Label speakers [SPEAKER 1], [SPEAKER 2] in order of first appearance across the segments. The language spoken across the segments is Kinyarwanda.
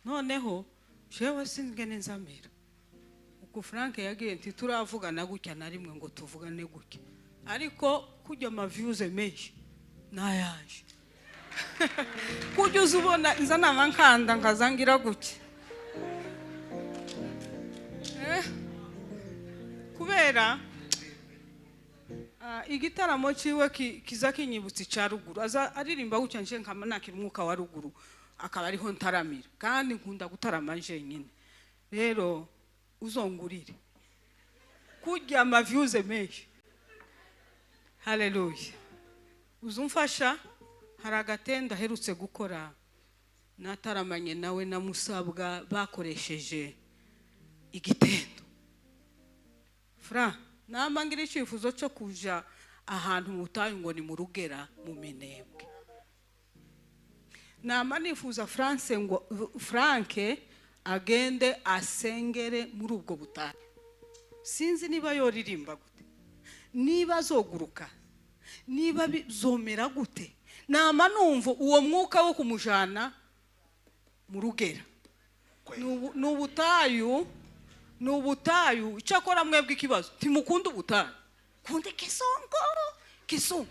[SPEAKER 1] noneho jewe singene nzamira uko Frank yagiye nti turavugana gutya na rimwe ngo tuvugane gutya ariko kujya ama views menshi nayaje kujya uzubona nzana mankanda nkazangira gutya kubera igitaramo ciwe kiza kinyibutse ca ruguru aza aririmba gutya nje nkamanakira umwuka wa ruguru akaba ariho ntaramira kandi nkunda gutarama nje nyine rero uzongurire kujya ama views menshi haleluya uzumfasha hari agatenda herutse gukora nataramanye nawe na Musabwa bakoresheje igitendo fra namangira icifuzo cyo kuja ahantu mutayo ngo ni mu Rugera mu Minembwe nama nifuza Frank agende asengere muri ubwo butayo sinzi niba yoririmba gute niba zoguruka niba bizomera gute nama numva uwo mwuka wo kumujana mu Rugera n'ubutayu cyakora mwebwe ikibazo timukunda ubutayu kunde kisongo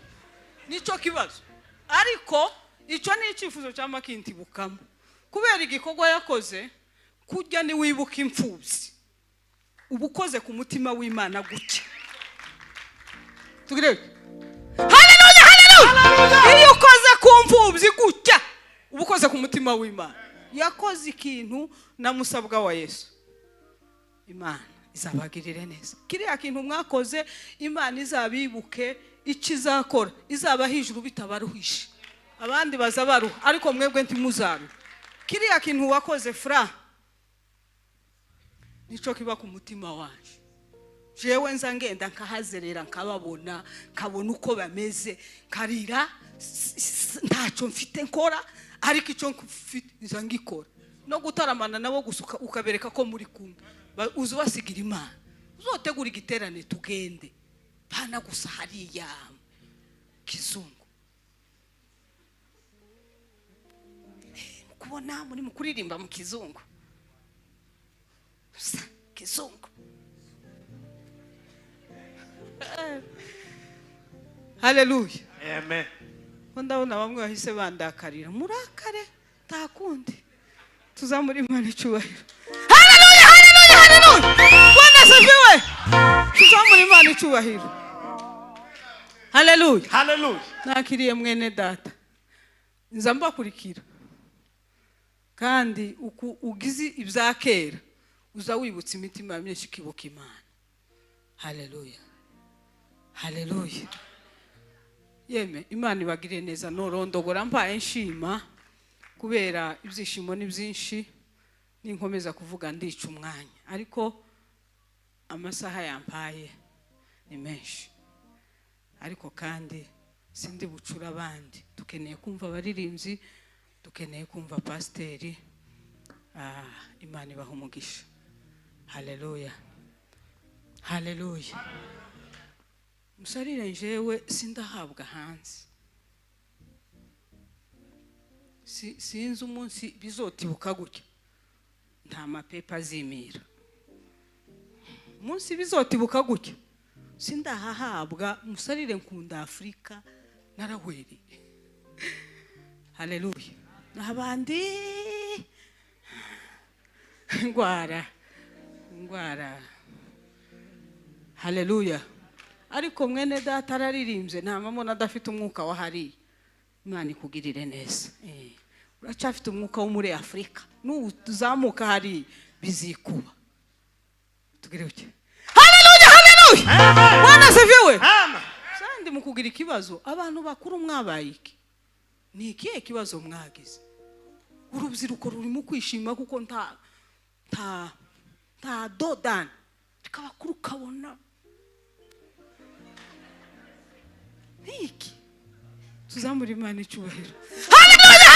[SPEAKER 1] nico kibazo ariko ico ni icifuzo cy'amakinti bukama kubera igikorwa yakoze kujya ni wibuka imfubyi ubukoze ku mutima w'Imana gutya tugire haleluya iyo ukoze ku mfubyi gutya ubukoze ku mutima w'Imana yakoze ikintu na Musabwa wa Yesu Imana izabagirire neza kiriya kintu mwakoze Imana izabibuke ikizakora izaba hijuru bitabaruhisha abandi bazabaruha ariko mwebwe ntimuzaru kiriya kintu wakoze fra nico kiba ku mutima wanje jewe nza ngenda nkahazerera nkababona nkabona uko bameze karira ntacyo mfite nkora ariko icyo mfite nza ngikora no gutaramana nabo gusuka ukabereka ko muri kumwe uzubasigira Imana uzotegura igiterane tugende bana gusa hariya kizungu kubona muri mukuririmba mu kizungu kizungu haleluya
[SPEAKER 2] amen
[SPEAKER 1] ndabona bamwe bahise bandakarira murakare takundi tuzamuri Imana icubahiro haleluya Bwana sifiwe tuzamuri Imana icubahiro haleluya nakiriye mwene data nza mbakurikira kandi ugize ibyakera uza wibutsa imitima myinshi kibuka Imana haleluya yeme Imana ibagire neza norondogora mbaye nshima kubera ibyishimo ni byinshi ninkomeza kuvuga ndica umwanya ariko amasaha yampaye ni menshi ariko kandi sindi bucura abandi dukeneye kumva abaririmbyi dukeneye kumva pasteri Imana ibaha umugisha haleluya musarire njewe sindahabwa hanze sinzi umunsi bizotibuka gutya nta mapepa azimira umunsi bizotibuka gutya sindahahabwa musarire nkunda Afrika naraweri haleluya n'abandi ngwara haleluya ariko mwene data araririmbye nta mamona adafite umwuka wa hari Imana ikugirire neza uracafite umwuka wo muri Afrika n'uzamuka hari bizikuba tugire uke haleluya Bwana sifiwe sandi mukugira ikibazo abantu bakuru mwabaye iki ni ikihe kibazo mwagize urubyiruko rurimo kwishima kuko nta dodan rikabakuru kabona niki tuzamuri Imana icubahiro haleluya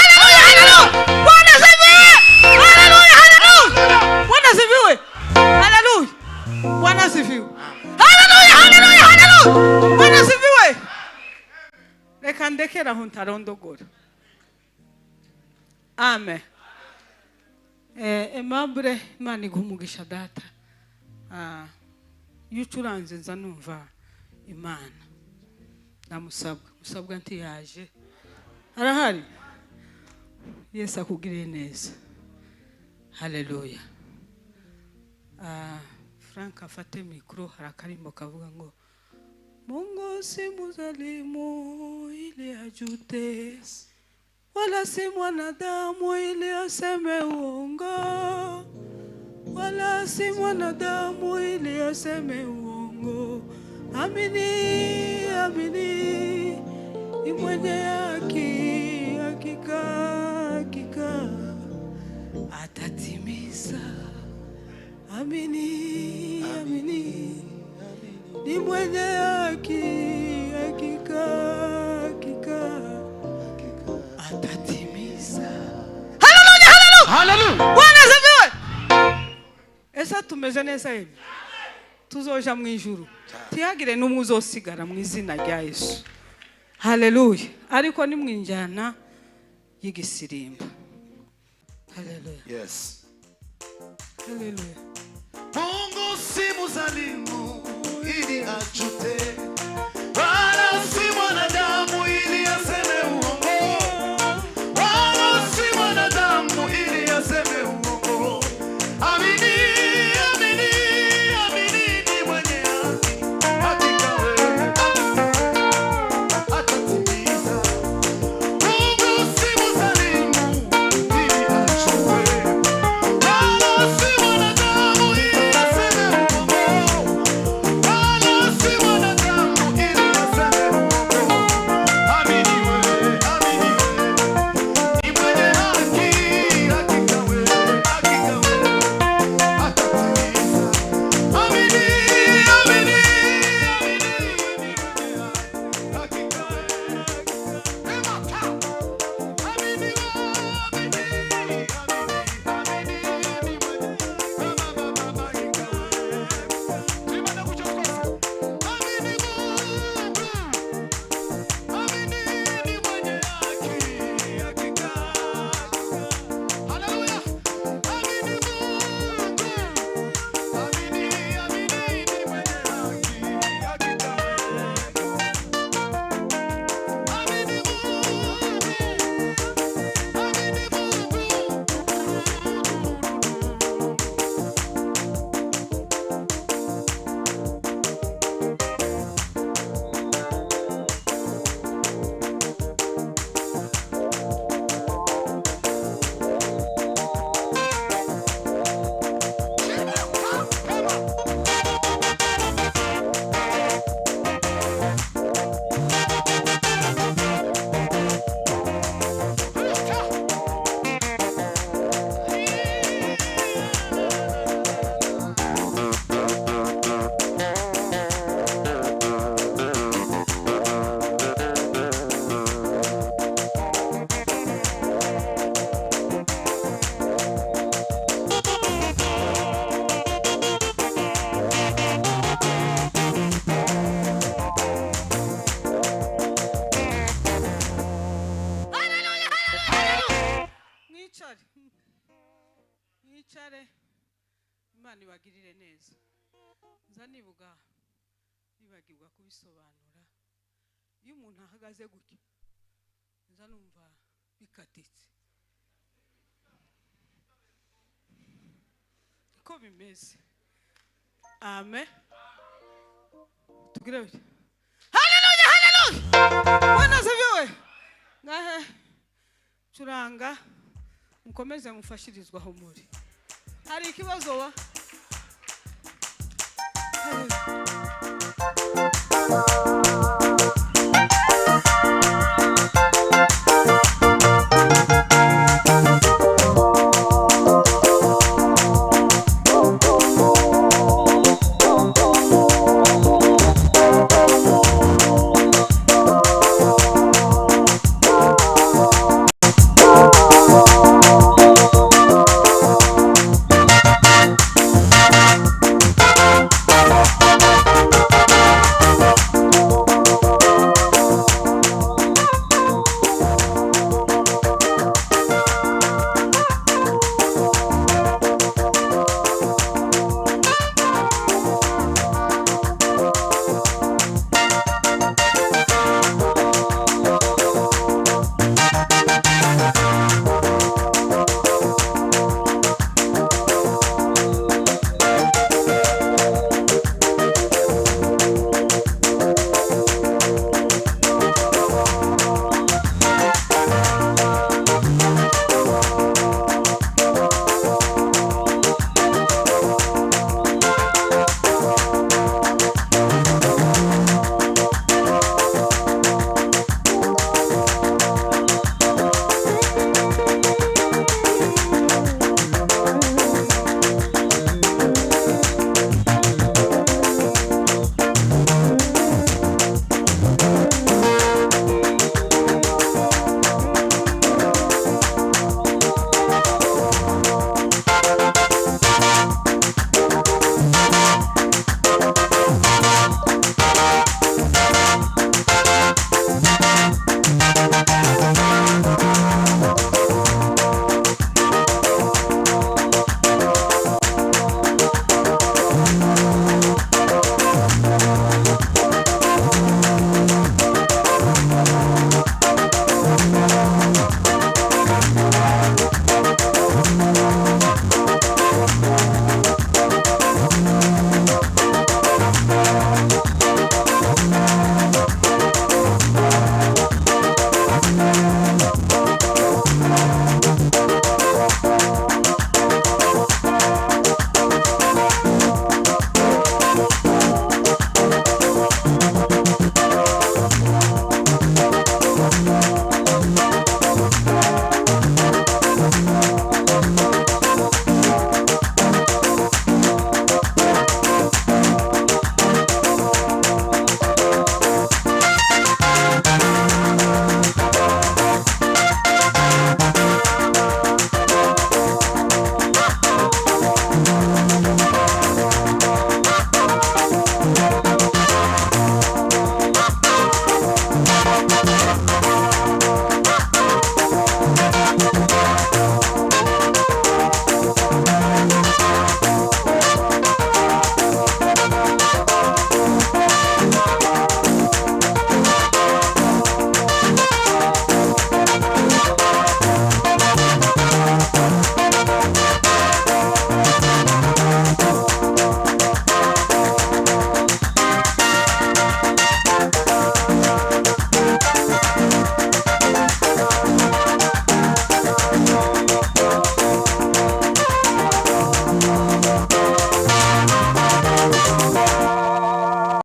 [SPEAKER 1] Bwana sifiwe haleluya Bwana sifiwe Bwana sifiwe haleluya Bwana sifiwe reka ndekera aho ntarondogora amen Aimeble Imana igumugisha data. Iyo ucuranze nza numva Imana. Musabwa nti yaje. Arahari. Yesu akugirire neza. Haleluya. Frank afate mikro harakarimbo kavuga ngo Mungu si mzalimu ili ajute, wala si mwanadamu ili aseme uongo, wala si mwanadamu ili aseme uongo. Amini, amini, ni mwenye haki, hakika atatimiza. Amini, amini, ni mwenye haki, hakika atatimiza. Haleluya, haleluya, haleluya. Bwana asifiwe. Esa tumeze neza hivi. Tuzoja mu ijuru. Tiyagire n'umuzosigara mu izina rya Yesu. Haleluya. Ariko ni mwinjana y'Igisirimba. Haleluya.
[SPEAKER 2] Yes.
[SPEAKER 1] Haleluya.
[SPEAKER 2] Mungu si mzalimu ili ajute, wala si mwanadamu ili aseme uongo, wala si mwanadamu ili aseme uongo. Amini, amini, amini, ni mwenye haki, hakika wewe atatimiza. Mungu si mzalimu ili ajute, wala si mwanadamu ili aseme uongo, wala si mwanadamu ili aseme uongo. Amini wewe, ni mwenye haki, hakika wewe atatimiza. Amini, amini, ni mwenye haki, hakika
[SPEAKER 1] Mwicare. Imana ibagirire neza. Nza nibagirwa kubisobanura. Iyo umuntu ahagaze gutyo nza numva bikatitse. Ko bimeze. Amen. Tugire. Haleluya, haleluya. Bwana asifiwe. Ngahe curanga mukomeze mufashirizwa aho muri. Hari ikibazo wa? Haleluya.